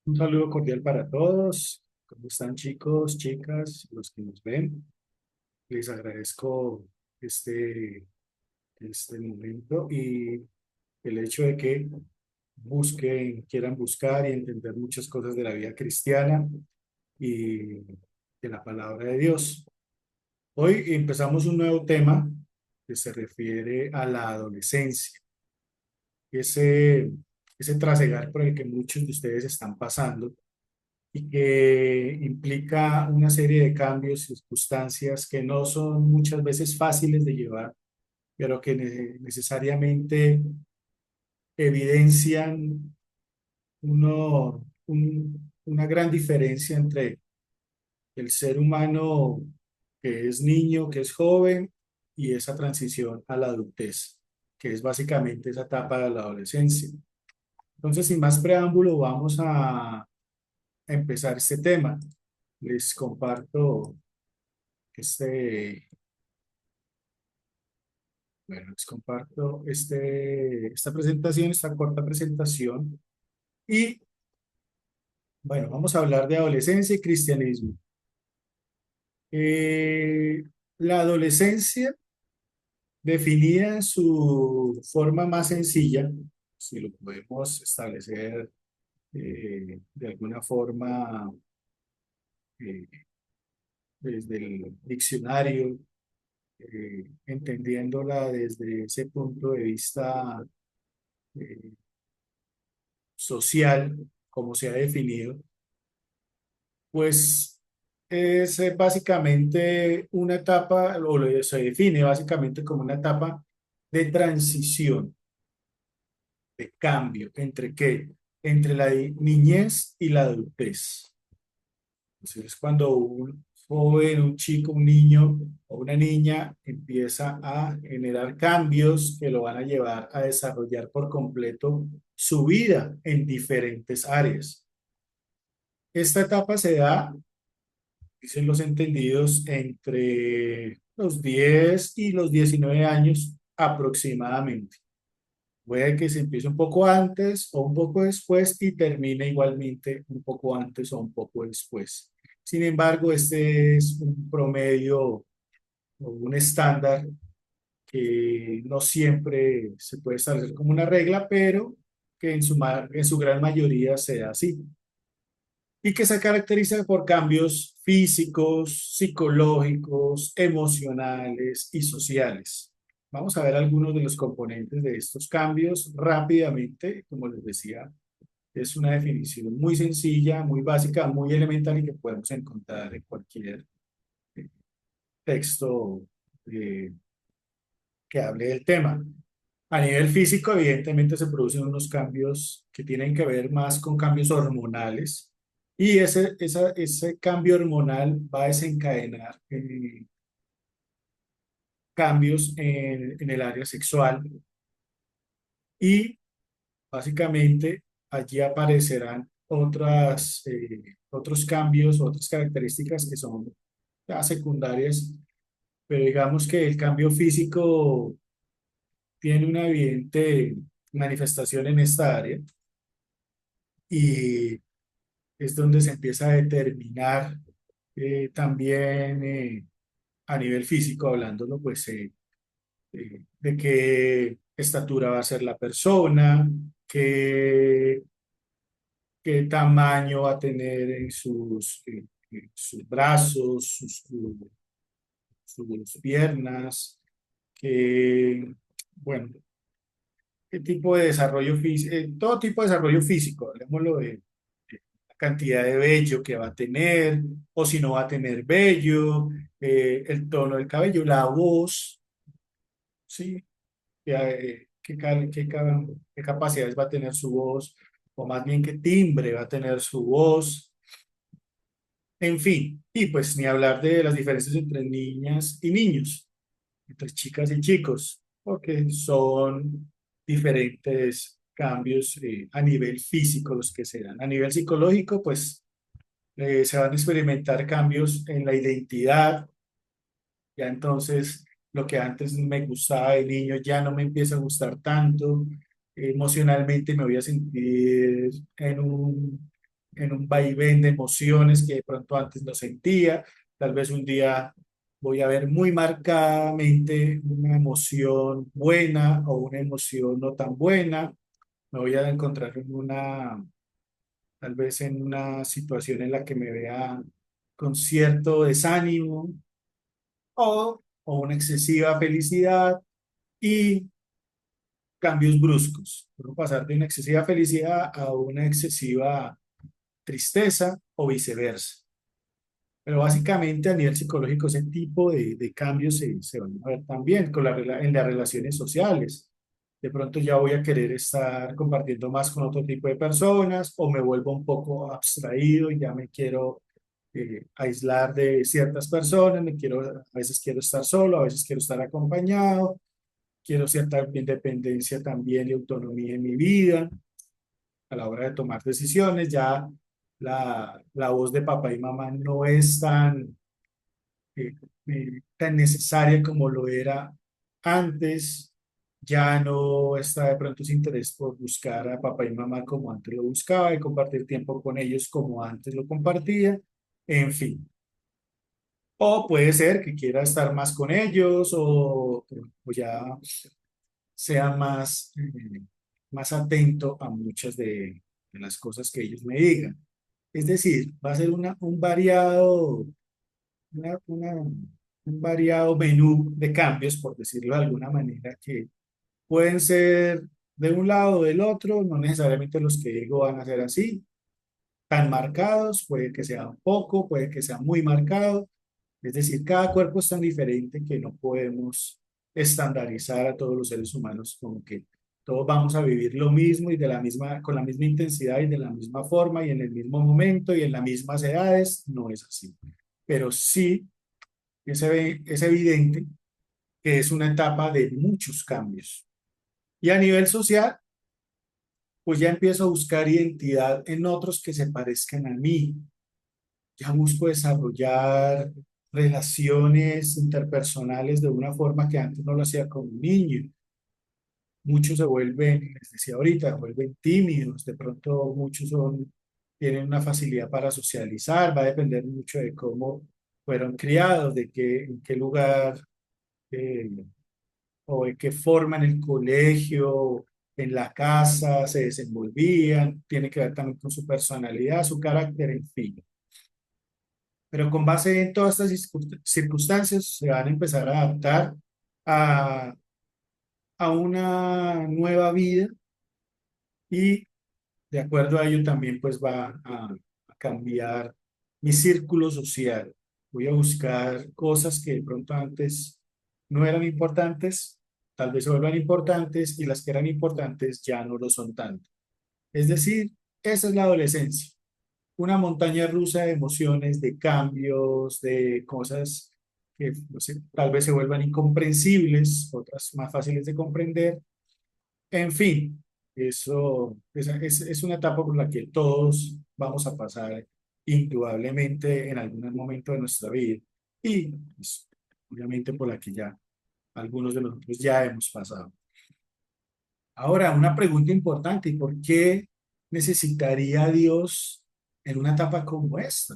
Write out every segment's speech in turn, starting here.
Un saludo cordial para todos. ¿Cómo están chicos, chicas, los que nos ven? Les agradezco este, este momento y el hecho de que quieran buscar y entender muchas cosas de la vida cristiana y de la palabra de Dios. Hoy empezamos un nuevo tema que se refiere a la adolescencia, ese, ese trasegar por el que muchos de ustedes están pasando y que implica una serie de cambios y circunstancias que no son muchas veces fáciles de llevar, pero que necesariamente evidencian una gran diferencia entre el ser humano que es niño, que es joven, y esa transición a la adultez, que es básicamente esa etapa de la adolescencia. Entonces, sin más preámbulo, vamos a empezar este tema. Les comparto este, les comparto esta presentación, esta corta presentación. Y bueno, vamos a hablar de adolescencia y cristianismo. Eh, la adolescencia, definida en su forma más sencilla, si lo podemos establecer de alguna forma eh, desde el diccionario, entendiéndola desde ese punto de vista eh, social, como se ha definido, pues es básicamente una etapa, se define básicamente como una etapa de transición, de cambio, ¿entre qué? Entre la niñez y la adultez. Entonces es cuando un joven, un chico, un niño o una niña empieza a generar cambios que lo van a llevar a desarrollar por completo su vida en diferentes áreas. Esta etapa se da, dicen los entendidos, entre los 10 y los 19 años aproximadamente. Puede que se empiece un poco antes o un poco después y termine igualmente un poco antes o un poco después. Sin embargo, este es un promedio o un estándar que no siempre se puede establecer como una regla, pero que en su gran mayoría sea así. Y que se caracteriza por cambios físicos, psicológicos, emocionales y sociales. Vamos a ver algunos de los componentes de estos cambios rápidamente. Como les decía, es una definición muy sencilla, muy básica, muy elemental y que podemos encontrar en cualquier eh, texto eh, que hable del tema. A nivel físico, evidentemente se producen unos cambios que tienen que ver más con cambios hormonales y ese cambio hormonal va a desencadenar cambios en el área sexual y básicamente allí aparecerán otros cambios, otras características que son ya secundarias, pero digamos que el cambio físico tiene una evidente manifestación en esta área y es donde se empieza a determinar también a nivel físico, hablándolo, pues de qué estatura va a ser la persona, qué, qué tamaño va a tener en sus brazos, sus piernas, qué, bueno, qué tipo de desarrollo físico, todo tipo de desarrollo físico, hablemoslo de la cantidad de vello que va a tener, o si no va a tener vello, el tono del cabello, la voz, ¿sí? Qué capacidades va a tener su voz, o más bien qué timbre va a tener su voz, en fin, y pues ni hablar de las diferencias entre niñas y niños, entre chicas y chicos, porque son diferentes cambios a nivel físico los que se dan. A nivel psicológico, pues se van a experimentar cambios en la identidad, ya entonces lo que antes me gustaba de niño ya no me empieza a gustar tanto, emocionalmente me voy a sentir en un vaivén de emociones que de pronto antes no sentía. Tal vez un día voy a ver muy marcadamente una emoción buena o una emoción no tan buena. Me voy a encontrar tal vez en una situación en la que me vea con cierto desánimo o una excesiva felicidad y cambios bruscos. Puedo pasar de una excesiva felicidad a una excesiva tristeza o viceversa. Pero básicamente a nivel psicológico ese tipo de cambios se van a ver también en las relaciones sociales. De pronto ya voy a querer estar compartiendo más con otro tipo de personas o me vuelvo un poco abstraído y ya me quiero aislar de ciertas personas, a veces quiero estar solo, a veces quiero estar acompañado, quiero cierta independencia también y autonomía en mi vida a la hora de tomar decisiones. Ya la voz de papá y mamá no es eh, tan necesaria como lo era antes. Ya no está de pronto ese interés por buscar a papá y mamá como antes lo buscaba y compartir tiempo con ellos como antes lo compartía. En fin. O puede ser que quiera estar más con ellos o ya sea más atento a muchas de las cosas que ellos me digan. Es decir, va a ser un variado menú de cambios, por decirlo de alguna manera, que pueden ser de un lado o del otro, no necesariamente los que digo van a ser así, tan marcados, puede que sea un poco, puede que sea muy marcado. Es decir, cada cuerpo es tan diferente que no podemos estandarizar a todos los seres humanos como que todos vamos a vivir lo mismo y con la misma intensidad y de la misma forma y en el mismo momento y en las mismas edades. No es así. Pero sí es evidente que es una etapa de muchos cambios. Y a nivel social, pues ya empiezo a buscar identidad en otros que se parezcan a mí. Ya busco desarrollar relaciones interpersonales de una forma que antes no lo hacía con un niño. Muchos se vuelven, les decía ahorita, se vuelven tímidos, de pronto tienen una facilidad para socializar, va a depender mucho de cómo fueron criados, en qué lugar eh, o en qué forma en el colegio, en la casa se desenvolvían, tiene que ver también con su personalidad, su carácter, en fin. Pero con base en todas estas circunstancias se van a empezar a adaptar a, a una nueva vida y de acuerdo a ello también pues a cambiar mi círculo social. Voy a buscar cosas que de pronto antes no eran importantes, tal vez se vuelvan importantes y las que eran importantes ya no lo son tanto. Es decir, esa es la adolescencia, una montaña rusa de emociones, de cambios, de cosas que no sé, tal vez se vuelvan incomprensibles, otras más fáciles de comprender. En fin, es una etapa por la que todos vamos a pasar indudablemente en algún momento de nuestra vida y pues, obviamente por la que ya algunos de nosotros ya hemos pasado. Ahora, una pregunta importante, ¿y por qué necesitaría Dios en una etapa como esta?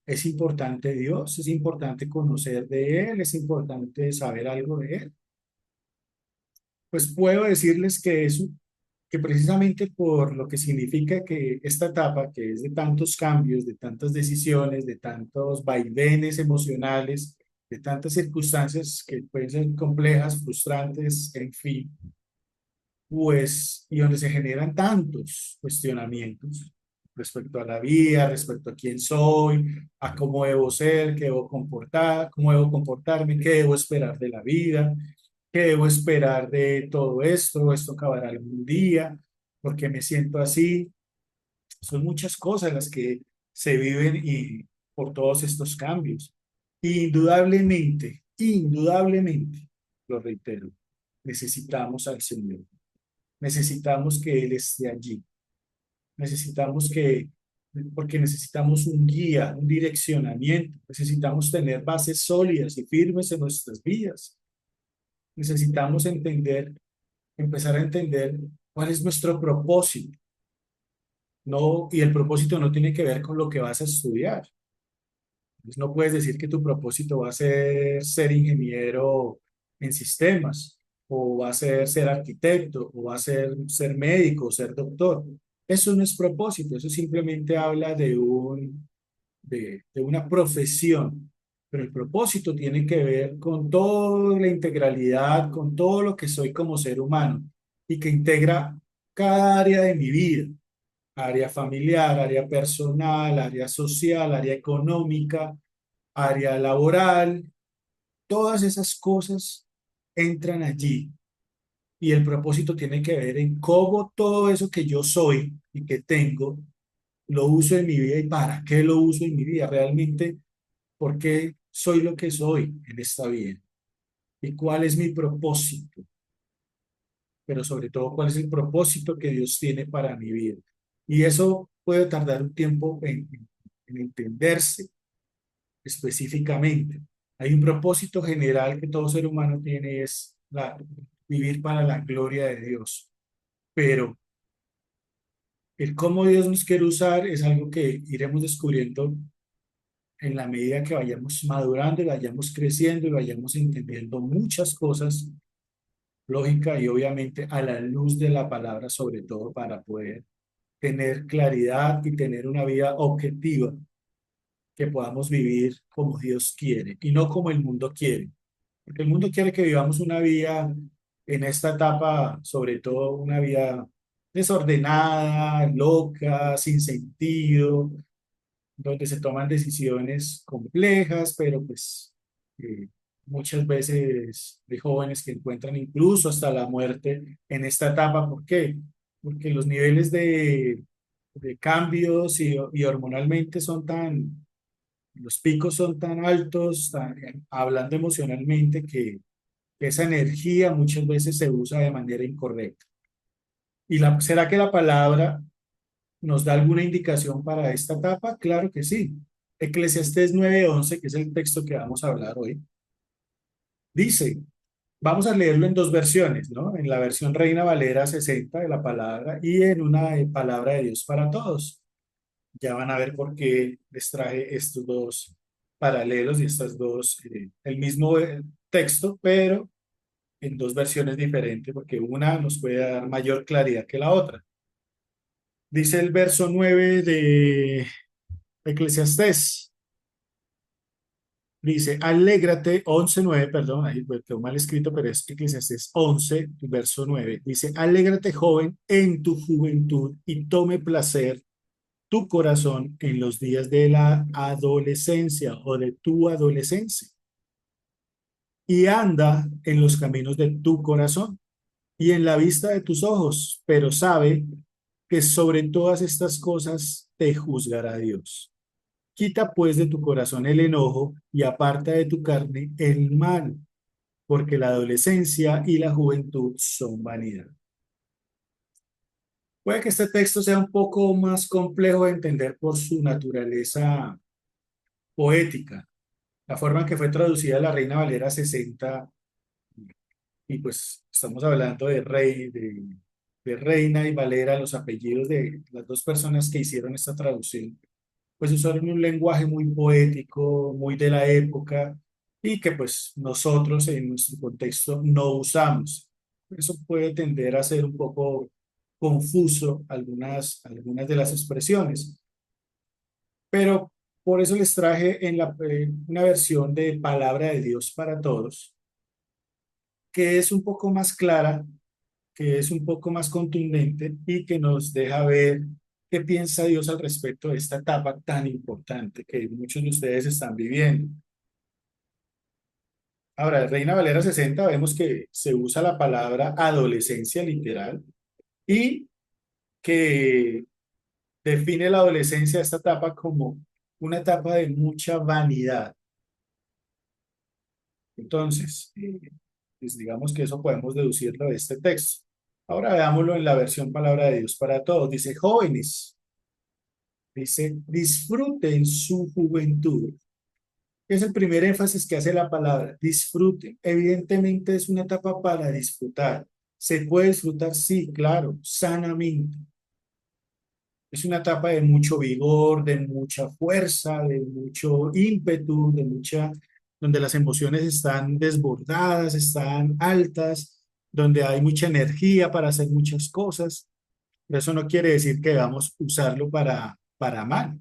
Es importante Dios, es importante conocer de Él, es importante saber algo de Él. Pues puedo decirles que precisamente por lo que significa que esta etapa, que es de tantos cambios, de tantas decisiones, de tantos vaivenes emocionales, de tantas circunstancias que pueden ser complejas, frustrantes, en fin, pues, y donde se generan tantos cuestionamientos respecto a la vida, respecto a quién soy, a cómo debo ser, qué debo comportar, cómo debo comportarme, qué debo esperar de la vida, qué debo esperar de todo esto acabará algún día, porque me siento así. Son muchas cosas las que se viven y por todos estos cambios. Indudablemente, lo reitero, necesitamos al Señor. Necesitamos que Él esté allí. Necesitamos porque necesitamos un guía, un direccionamiento. Necesitamos tener bases sólidas y firmes en nuestras vidas. Necesitamos empezar a entender cuál es nuestro propósito. No, y el propósito no tiene que ver con lo que vas a estudiar. Entonces, no puedes decir que tu propósito va a ser ingeniero en sistemas, o va a ser arquitecto, o va a ser médico, o ser doctor. Eso no es propósito, eso simplemente habla de una profesión. Pero el propósito tiene que ver con toda la integralidad, con todo lo que soy como ser humano y que integra cada área de mi vida: área familiar, área personal, área social, área económica, área laboral. Todas esas cosas entran allí y el propósito tiene que ver en cómo todo eso que yo soy y que tengo lo uso en mi vida y para qué lo uso en mi vida realmente, por qué soy lo que soy en esta vida y cuál es mi propósito, pero sobre todo cuál es el propósito que Dios tiene para mi vida. Y eso puede tardar un tiempo en entenderse específicamente. Hay un propósito general que todo ser humano tiene, es vivir para la gloria de Dios. Pero el cómo Dios nos quiere usar es algo que iremos descubriendo en la medida que vayamos madurando y vayamos creciendo y vayamos entendiendo muchas cosas, lógica y obviamente a la luz de la palabra, sobre todo para poder tener claridad y tener una vida objetiva, que podamos vivir como Dios quiere y no como el mundo quiere. Porque el mundo quiere que vivamos una vida en esta etapa, sobre todo una vida desordenada, loca, sin sentido, donde se toman decisiones complejas, pero pues eh, muchas veces de jóvenes que encuentran incluso hasta la muerte en esta etapa. ¿Por qué? Porque los niveles de cambios y hormonalmente son tan, los picos son tan altos, hablando emocionalmente, que esa energía muchas veces se usa de manera incorrecta. ¿Será que la palabra nos da alguna indicación para esta etapa? Claro que sí. Eclesiastés 9:11, que es el texto que vamos a hablar hoy, dice, vamos a leerlo en dos versiones, ¿no? En la versión Reina Valera 60 de la palabra y en una de Palabra de Dios para Todos. Ya van a ver por qué les traje estos dos paralelos y estas dos, el mismo texto, pero en dos versiones diferentes, porque una nos puede dar mayor claridad que la otra. Dice el verso 9 de Eclesiastés. Dice, alégrate, 11:9, perdón, ahí quedó mal escrito, pero es Eclesiastés 11, verso 9. Dice, alégrate, joven, en tu juventud y tome placer tu corazón en los días de la adolescencia o de tu adolescencia, y anda en los caminos de tu corazón y en la vista de tus ojos, pero sabe que sobre todas estas cosas te juzgará Dios. Quita pues de tu corazón el enojo y aparta de tu carne el mal, porque la adolescencia y la juventud son vanidad. Puede que este texto sea un poco más complejo de entender por su naturaleza poética, la forma en que fue traducida la Reina Valera 60, y pues estamos hablando de Reina y Valera, los apellidos de las dos personas que hicieron esta traducción, pues usaron un lenguaje muy poético, muy de la época, y que pues nosotros en nuestro contexto no usamos. Eso puede tender a ser un poco confuso algunas de las expresiones, pero por eso les traje una versión de Palabra de Dios para Todos, que es un poco más clara, que es un poco más contundente y que nos deja ver qué piensa Dios al respecto de esta etapa tan importante que muchos de ustedes están viviendo. Ahora, en Reina Valera 60 vemos que se usa la palabra adolescencia literal y que define la adolescencia, esta etapa, como una etapa de mucha vanidad. Entonces, pues digamos que eso podemos deducirlo de este texto. Ahora veámoslo en la versión Palabra de Dios para Todos. Dice, jóvenes, dice, disfruten su juventud. Es el primer énfasis que hace la palabra, disfruten. Evidentemente es una etapa para disfrutar. ¿Se puede disfrutar? Sí, claro, sanamente. Es una etapa de mucho vigor, de mucha fuerza, de mucho ímpetu, donde las emociones están desbordadas, están altas, donde hay mucha energía para hacer muchas cosas. Pero eso no quiere decir que debamos usarlo para mal,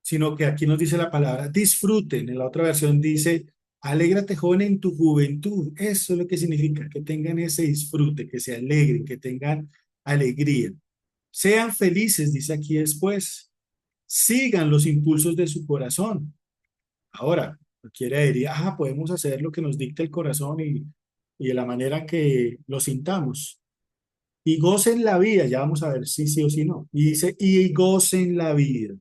sino que aquí nos dice la palabra disfruten. En la otra versión dice, alégrate joven en tu juventud. Eso es lo que significa, que tengan ese disfrute, que se alegren, que tengan alegría. Sean felices, dice aquí después. Sigan los impulsos de su corazón. Ahora, cualquiera diría, podemos hacer lo que nos dicta el corazón y de la manera que lo sintamos. Y gocen la vida, ya vamos a ver si sí o si no. Y dice, y gocen la vida.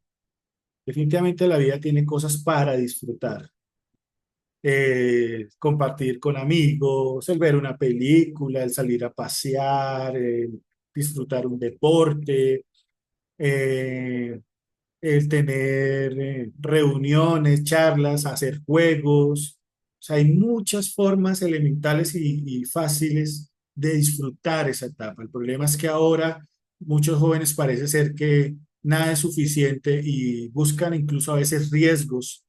Definitivamente la vida tiene cosas para disfrutar. Compartir con amigos, el ver una película, el salir a pasear, disfrutar un deporte, eh, el tener reuniones, charlas, hacer juegos. O sea, hay muchas formas elementales y fáciles de disfrutar esa etapa. El problema es que ahora muchos jóvenes parece ser que nada es suficiente y buscan incluso a veces riesgos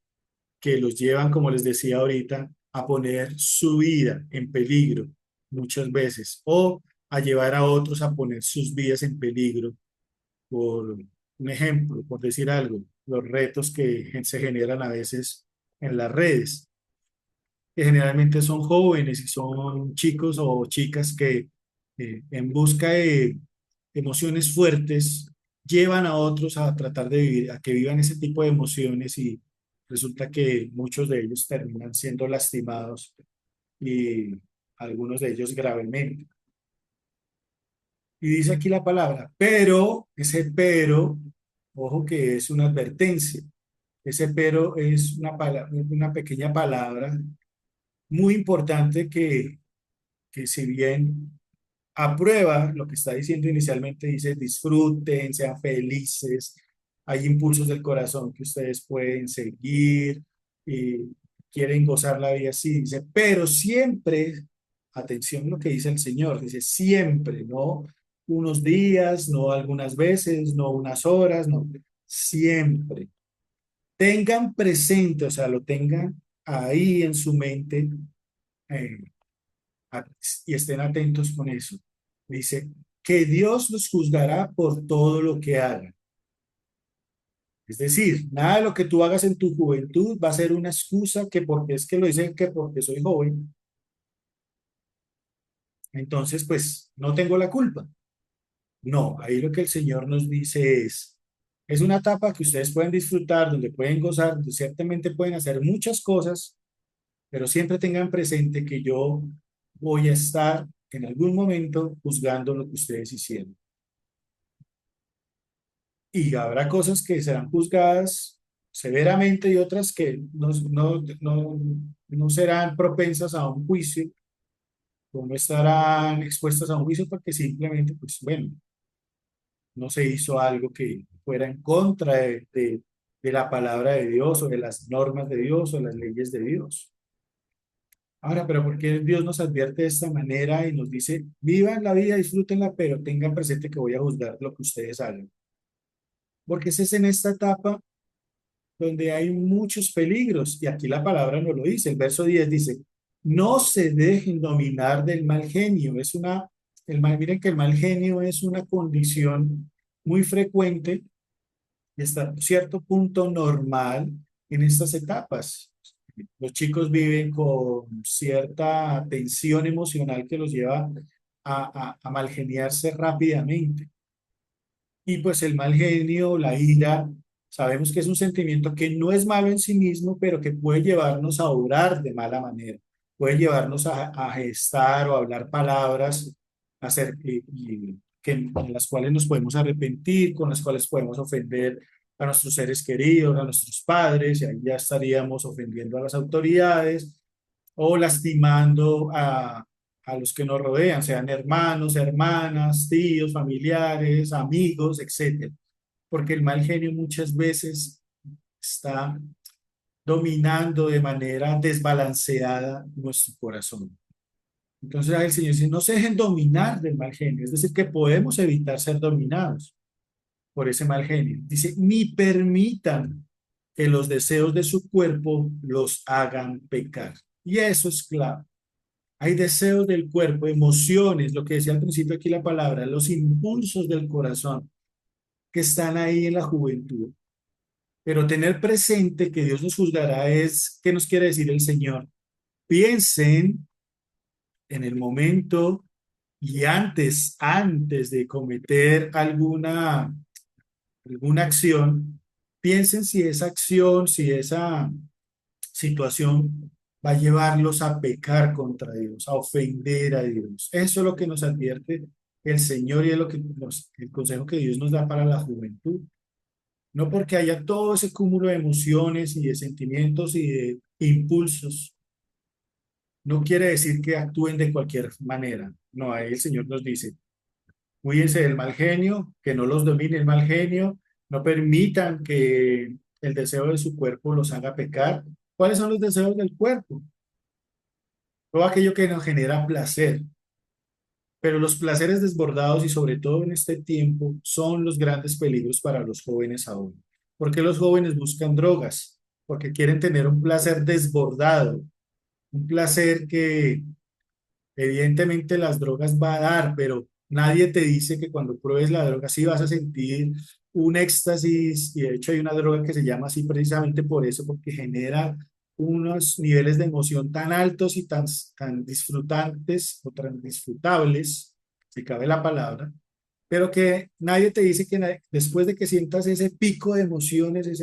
que los llevan, como les decía ahorita, a poner su vida en peligro muchas veces o a llevar a otros a poner sus vidas en peligro por un ejemplo, por decir algo, los retos que se generan a veces en las redes, que generalmente son jóvenes y son chicos o chicas que en busca de emociones fuertes llevan a otros a tratar de vivir, a que vivan ese tipo de emociones y resulta que muchos de ellos terminan siendo lastimados y algunos de ellos gravemente. Y dice aquí la palabra, pero, ese pero, ojo que es una advertencia. Ese pero es una pequeña palabra muy importante que si bien aprueba lo que está diciendo inicialmente, dice disfruten, sean felices, hay impulsos del corazón que ustedes pueden seguir y quieren gozar la vida así, dice, pero siempre, atención lo que dice el Señor, dice siempre, no unos días, no algunas veces, no unas horas, no, siempre. Tengan presente, o sea, lo tengan ahí en su mente eh, y estén atentos con eso. Dice, que Dios los juzgará por todo lo que hagan. Es decir, nada de lo que tú hagas en tu juventud va a ser una excusa que porque es que lo dicen que porque soy joven, entonces pues no tengo la culpa. No, ahí lo que el Señor nos dice es una etapa que ustedes pueden disfrutar, donde pueden gozar, donde ciertamente pueden hacer muchas cosas, pero siempre tengan presente que yo voy a estar en algún momento juzgando lo que ustedes hicieron. Y habrá cosas que serán juzgadas severamente y otras que no serán propensas a un juicio o no estarán expuestas a un juicio porque simplemente, pues bueno, no se hizo algo que fuera en contra de la palabra de Dios o de las normas de Dios o las leyes de Dios. Ahora, pero ¿por qué Dios nos advierte de esta manera y nos dice, vivan la vida, disfrútenla, pero tengan presente que voy a juzgar lo que ustedes hagan? Porque ese es en esta etapa donde hay muchos peligros, y aquí la palabra nos lo dice, el verso 10 dice, no se dejen dominar del mal genio, miren que el mal genio es una condición muy frecuente y hasta cierto punto normal en estas etapas. Los chicos viven con cierta tensión emocional que los lleva a malgeniarse rápidamente. Y pues el mal genio, la ira, sabemos que es un sentimiento que no es malo en sí mismo, pero que puede llevarnos a obrar de mala manera, puede llevarnos a gestar o a hablar palabras en las cuales nos podemos arrepentir, con las cuales podemos ofender a nuestros seres queridos, a nuestros padres, y ahí ya estaríamos ofendiendo a las autoridades o lastimando a los que nos rodean, sean hermanos, hermanas, tíos, familiares, amigos, etcétera. Porque el mal genio muchas veces está dominando de manera desbalanceada nuestro corazón. Entonces el Señor dice, no se dejen dominar del mal genio, es decir, que podemos evitar ser dominados. por ese mal genio. Dice, ni permitan que los deseos de su cuerpo los hagan pecar. Y eso es clave. Hay deseos del cuerpo, emociones, lo que decía al principio aquí la palabra, los impulsos del corazón que están ahí en la juventud. Pero tener presente que Dios nos juzgará es, ¿qué nos quiere decir el Señor? Piensen en el momento y antes de cometer alguna acción, piensen si esa acción, si esa situación va a llevarlos a pecar contra Dios, a ofender a Dios. Eso es lo que nos advierte el Señor y es lo que el consejo que Dios nos da para la juventud. No porque haya todo ese cúmulo de emociones y de sentimientos y de impulsos, no quiere decir que actúen de cualquier manera. No, ahí el Señor nos dice, cuídense del mal genio, que no los domine el mal genio, no permitan que el deseo de su cuerpo los haga pecar. ¿Cuáles son los deseos del cuerpo? Todo aquello que nos genera placer. Pero los placeres desbordados y sobre todo en este tiempo son los grandes peligros para los jóvenes ahora. ¿Por qué los jóvenes buscan drogas? Porque quieren tener un placer desbordado, un placer que evidentemente las drogas va a dar, pero nadie te dice que cuando pruebes la droga sí vas a sentir un éxtasis, y de hecho hay una droga que se llama así precisamente por eso, porque genera unos niveles de emoción tan altos y tan disfrutantes o tan disfrutables, si cabe la palabra, pero que nadie te dice que después de que sientas ese pico de emociones,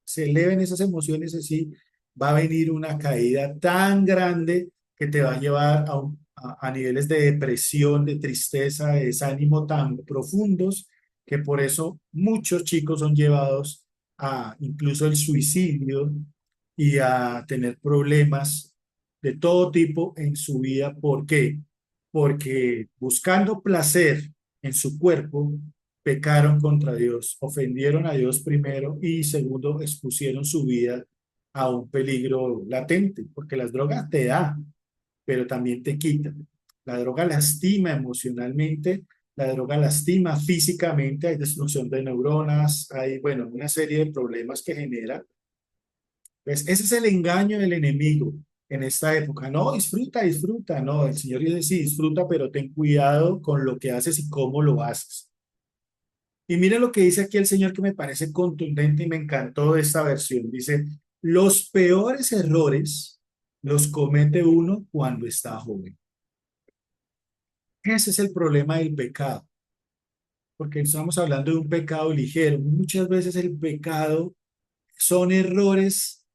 se eleven esas emociones así, va a venir una caída tan grande que te va a llevar a niveles de depresión, de tristeza, de desánimo tan profundos que por eso muchos chicos son llevados a incluso el suicidio y a tener problemas de todo tipo en su vida. ¿Por qué? Porque buscando placer en su cuerpo, pecaron contra Dios, ofendieron a Dios primero y segundo, expusieron su vida a un peligro latente, porque las drogas te dan, pero también te quitan. La droga lastima emocionalmente, la droga lastima físicamente, hay destrucción de neuronas, hay, bueno, una serie de problemas que genera. Pues ese es el engaño del enemigo en esta época. No, disfruta, disfruta. No, el Señor dice, sí, disfruta, pero ten cuidado con lo que haces y cómo lo haces. Y mire lo que dice aquí el Señor que me parece contundente y me encantó de esta versión. Dice, los peores errores los comete uno cuando está joven. Ese es el problema del pecado, porque estamos hablando de un pecado ligero. Muchas veces el pecado son errores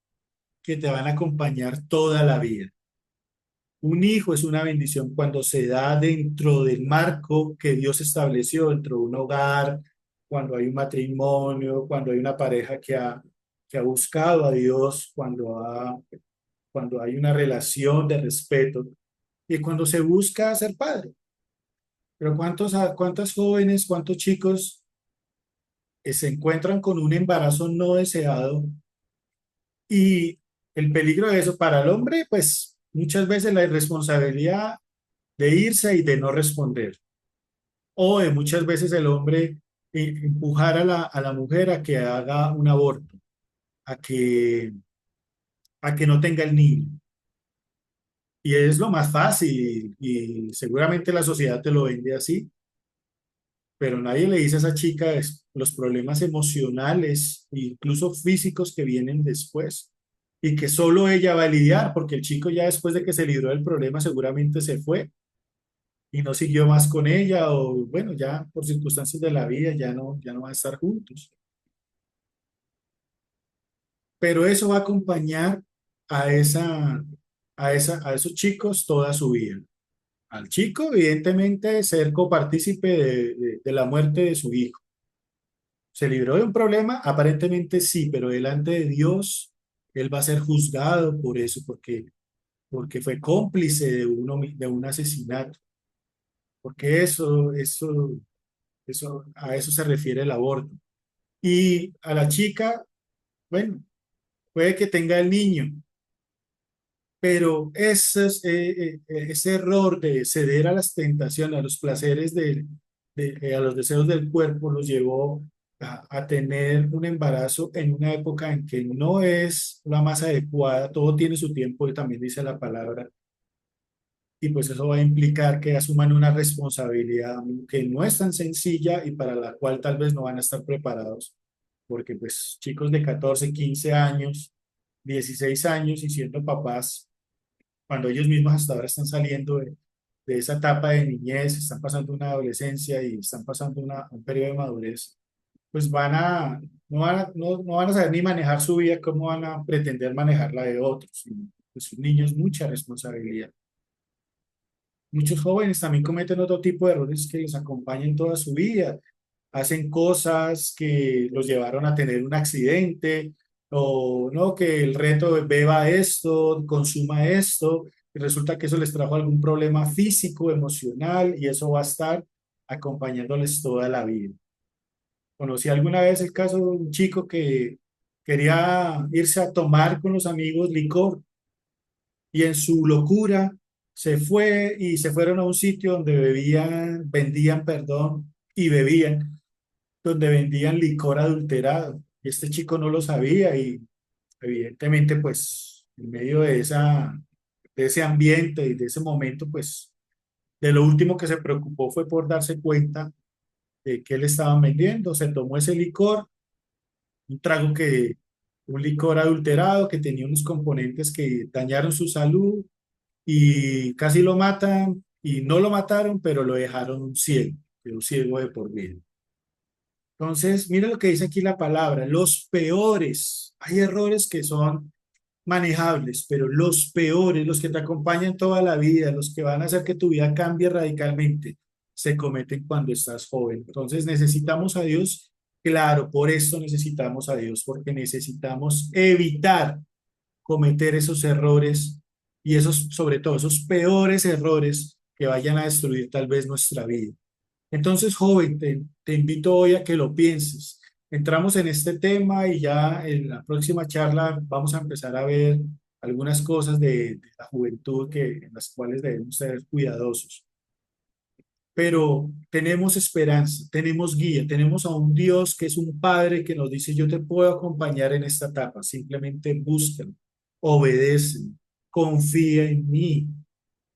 que te van a acompañar toda la vida. Un hijo es una bendición cuando se da dentro del marco que Dios estableció, dentro de un hogar, cuando hay un matrimonio, cuando hay una pareja que ha buscado a Dios, cuando hay una relación de respeto y cuando se busca ser padre. Pero ¿cuántos jóvenes, cuántos chicos se encuentran con un embarazo no deseado? Y el peligro de eso para el hombre, pues muchas veces la irresponsabilidad de irse y de no responder. O de muchas veces el hombre empujar a la mujer a que haga un aborto, a que, a que no tenga el niño. Y es lo más fácil y seguramente la sociedad te lo vende así, pero nadie le dice a esa chica los problemas emocionales e incluso físicos que vienen después y que solo ella va a lidiar porque el chico ya después de que se libró del problema seguramente se fue y no siguió más con ella o bueno, ya por circunstancias de la vida ya no van a estar juntos. Pero eso va a acompañar a esos chicos toda su vida. Al chico, evidentemente, ser copartícipe de la muerte de su hijo. ¿Se libró de un problema? Aparentemente sí, pero delante de Dios, él va a ser juzgado por eso, porque fue cómplice de un asesinato. Porque a eso se refiere el aborto. Y a la chica, bueno, puede que tenga el niño, pero ese error de ceder a las tentaciones, a los placeres a los deseos del cuerpo, los llevó a tener un embarazo en una época en que no es la más adecuada, todo tiene su tiempo y también dice la palabra, y pues eso va a implicar que asuman una responsabilidad que no es tan sencilla y para la cual tal vez no van a estar preparados, porque pues chicos de 14 15 años, 16 años y siendo papás, cuando ellos mismos hasta ahora están saliendo de esa etapa de niñez, están pasando una adolescencia y están pasando un periodo de madurez, pues no van a saber ni manejar su vida, cómo van a pretender manejar la de otros. Y, pues un niño es mucha responsabilidad. Muchos jóvenes también cometen otro tipo de errores que les acompañan toda su vida. Hacen cosas que los llevaron a tener un accidente o no, que el reto de beba esto, consuma esto, y resulta que eso les trajo algún problema físico, emocional y eso va a estar acompañándoles toda la vida. Conocí alguna vez el caso de un chico que quería irse a tomar con los amigos licor y en su locura se fue y se fueron a un sitio donde vendían, perdón, y bebían, donde vendían licor adulterado. Y este chico no lo sabía y evidentemente pues en medio de ese ambiente y de ese momento pues de lo último que se preocupó fue por darse cuenta de que le estaban vendiendo. Se tomó ese licor, un trago un licor adulterado que tenía unos componentes que dañaron su salud y casi lo matan y no lo mataron, pero lo dejaron ciego, quedó ciego de por vida. Entonces, mira lo que dice aquí la palabra, los peores, hay errores que son manejables, pero los peores, los que te acompañan toda la vida, los que van a hacer que tu vida cambie radicalmente, se cometen cuando estás joven. Entonces necesitamos a Dios, claro, por esto necesitamos a Dios, porque necesitamos evitar cometer esos errores y esos, sobre todo, esos peores errores que vayan a destruir tal vez nuestra vida. Entonces, joven, te invito hoy a que lo pienses. Entramos en este tema y ya en la próxima charla vamos a empezar a ver algunas cosas de la juventud en las cuales debemos ser cuidadosos. Pero tenemos esperanza, tenemos guía, tenemos a un Dios que es un Padre que nos dice, yo te puedo acompañar en esta etapa, simplemente búscalo, obedece, confía en mí.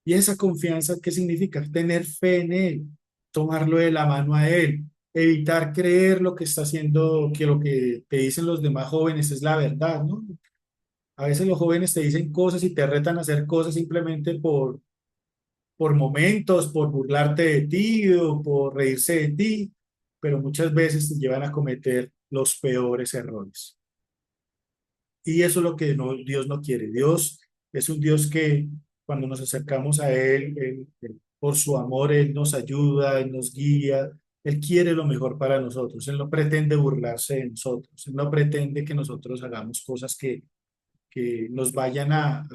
Y esa confianza, ¿qué significa? Tener fe en Él, tomarlo de la mano a Él, evitar creer lo que está haciendo, que lo que te dicen los demás jóvenes es la verdad, ¿no? A veces los jóvenes te dicen cosas y te retan a hacer cosas simplemente por momentos, por burlarte de ti o por reírse de ti, pero muchas veces te llevan a cometer los peores errores. Y eso es lo que Dios no quiere. Dios es un Dios que cuando nos acercamos a Él, por su amor, Él nos ayuda, Él nos guía, Él quiere lo mejor para nosotros. Él no pretende burlarse de nosotros, Él no pretende que nosotros hagamos cosas que nos vayan a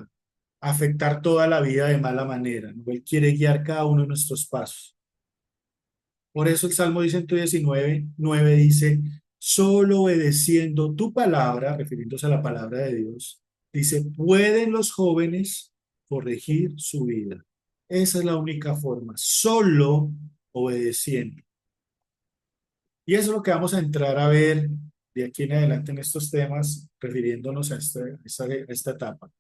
afectar toda la vida de mala manera, ¿no? Él quiere guiar cada uno de nuestros pasos. Por eso el Salmo 119, 9 dice, solo obedeciendo tu palabra, refiriéndose a la palabra de Dios, dice, pueden los jóvenes corregir su vida. Esa es la única forma, solo obedeciendo. Y eso es lo que vamos a entrar a ver de aquí en adelante en estos temas, refiriéndonos a esta etapa.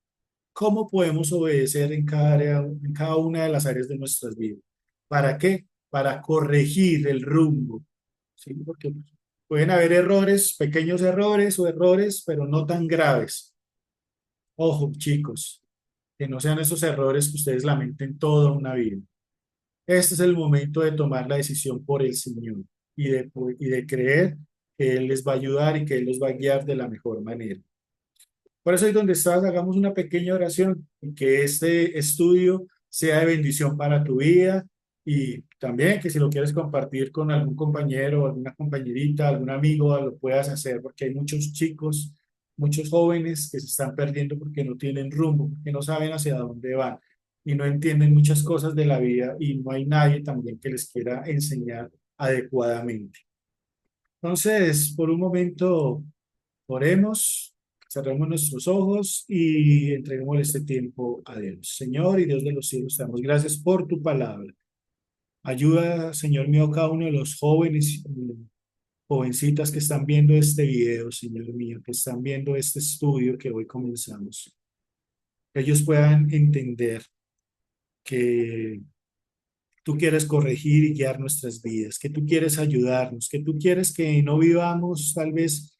¿Cómo podemos obedecer en cada área, en cada una de las áreas de nuestras vidas? ¿Para qué? Para corregir el rumbo, ¿sí? Porque pueden haber errores, pequeños errores o errores, pero no tan graves. Ojo, chicos, que no sean esos errores que ustedes lamenten toda una vida. Este es el momento de tomar la decisión por el Señor y de creer que Él les va a ayudar y que Él los va a guiar de la mejor manera. Por eso ahí donde estás, hagamos una pequeña oración y que este estudio sea de bendición para tu vida y también que si lo quieres compartir con algún compañero, alguna compañerita, algún amigo, lo puedas hacer porque hay muchos chicos, muchos jóvenes que se están perdiendo porque no tienen rumbo, porque no saben hacia dónde van y no entienden muchas cosas de la vida y no hay nadie también que les quiera enseñar adecuadamente. Entonces, por un momento, oremos, cerremos nuestros ojos y entreguemos este tiempo a Dios. Señor y Dios de los cielos, te damos gracias por tu palabra. Ayuda, Señor mío, a cada uno de los jóvenes jovencitas que están viendo este video, Señor mío, que están viendo este estudio que hoy comenzamos, que ellos puedan entender que tú quieres corregir y guiar nuestras vidas, que tú quieres ayudarnos, que tú quieres que no vivamos tal vez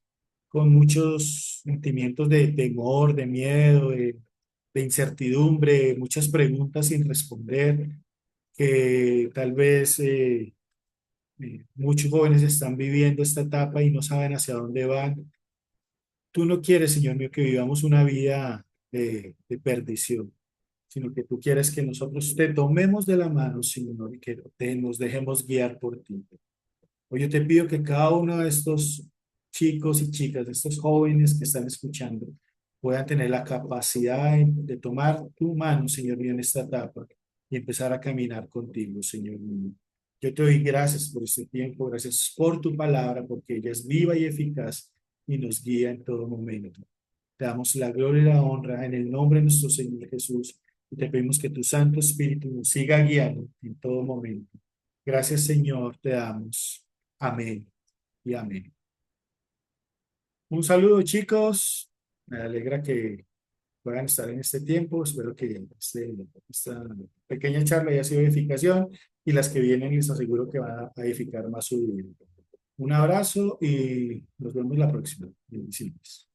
con muchos sentimientos de temor, de miedo, de incertidumbre, muchas preguntas sin responder, que tal vez muchos jóvenes están viviendo esta etapa y no saben hacia dónde van. Tú no quieres, Señor mío, que vivamos una vida de perdición, sino que tú quieres que nosotros te tomemos de la mano, Señor, y que nos dejemos guiar por ti. Hoy yo te pido que cada uno de estos chicos y chicas, de estos jóvenes que están escuchando, puedan tener la capacidad de tomar tu mano, Señor mío, en esta etapa y empezar a caminar contigo, Señor mío. Yo te doy gracias por este tiempo, gracias por tu palabra, porque ella es viva y eficaz y nos guía en todo momento. Te damos la gloria y la honra en el nombre de nuestro Señor Jesús y te pedimos que tu Santo Espíritu nos siga guiando en todo momento. Gracias, Señor, te damos. Amén y amén. Un saludo, chicos. Me alegra que puedan estar en este tiempo. Espero que esta pequeña charla haya sido de edificación y las que vienen les aseguro que van a edificar más su vida. Un abrazo y nos vemos la próxima. Bendiciones.